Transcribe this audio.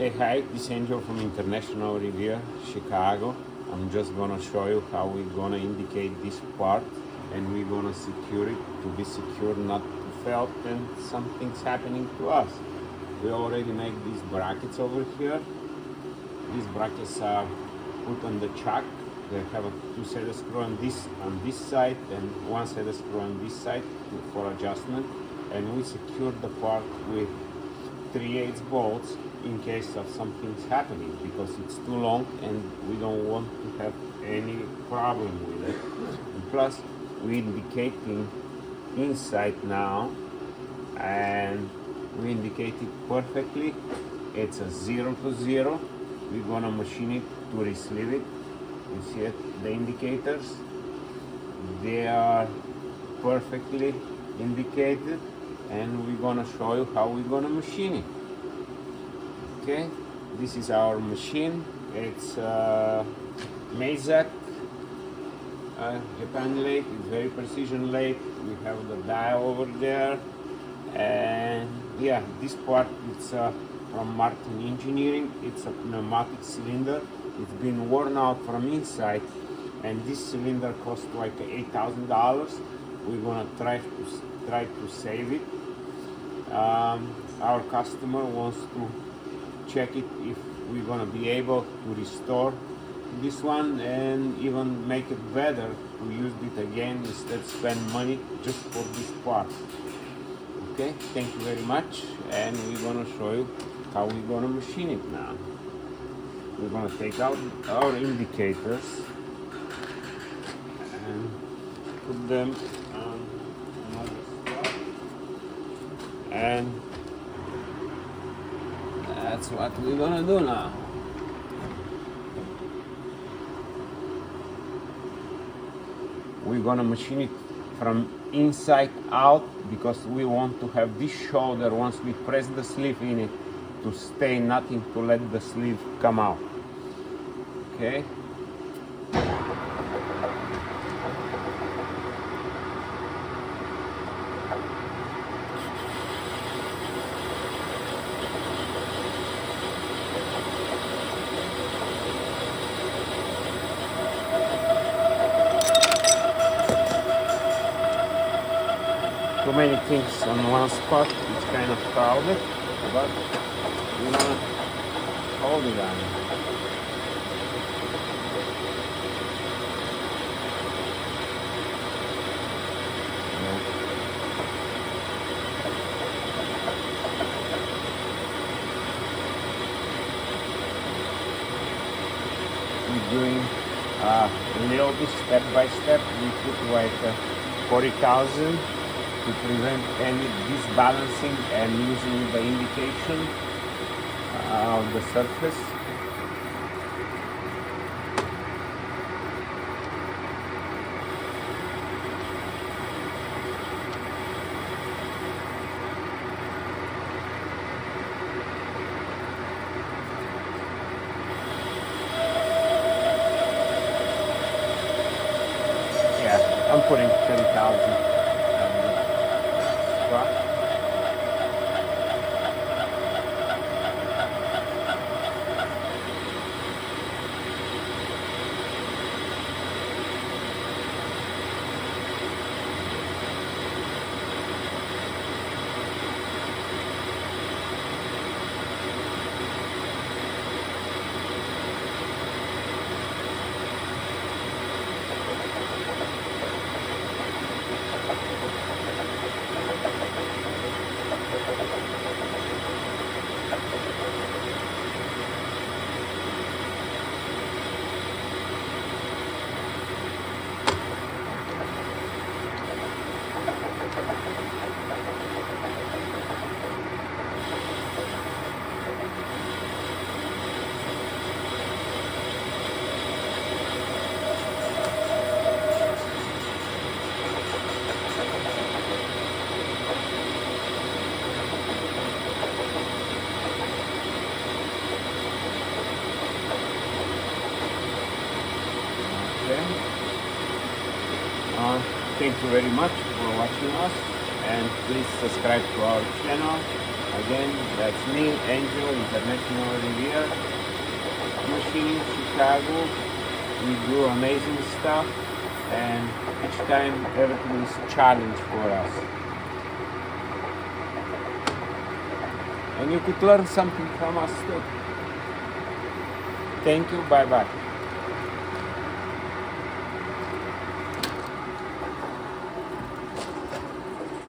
Hey, hi, this is Angel from International Review, Chicago. I'm just gonna show you how we're gonna indicate this part and we're gonna secure it to be secure, not to fail and something's happening to us. We already make these brackets over here. These brackets are put on the chuck. They have two set of screws on this side and one set of screws on this side for adjustment. And we secure the part with 3/8 bolts in case of something's happening, because it's too long and we don't want to have any problem with it. And plus, we're indicating inside now, and we indicate it perfectly. It's a 0 to 0. We're gonna machine it to receive it. You see it, the indicators, they are perfectly indicated, and we're gonna show you how we're gonna machine it. Okay, this is our machine. It's Mazak Japan lathe. It's very precision lathe. We have the dial over there, and yeah, this part it's from Martin Engineering. It's a pneumatic cylinder. It's been worn out from inside, and this cylinder costs like $8,000. We're gonna try to save it. Our customer wants to check it if we're gonna be able to restore this one and even make it better to use it again instead spend money just for this part. Okay, thank you very much, and we're gonna show you how we're gonna machine it now. We're gonna take out our indicators and put them on another spot, and that's what we're gonna do now. We're gonna machine it from inside out, because we want to have this shoulder, once we press the sleeve in it, to stay, nothing to let the sleeve come out. Okay. Too many things on one spot, it's kind of crowded, but you want to hold it on. We're doing a little bit step by step. We put like 40,000 to prevent any disbalancing and losing the indication of the surface. Yeah, I'm putting 30,000. Thank you very much for watching us, and please subscribe to our channel Again, that's me, Angel, International Riviera, Machine, Chicago. We do amazing stuff, and each time everything is a challenge for us. And you could learn something from us too. Thank you, bye bye.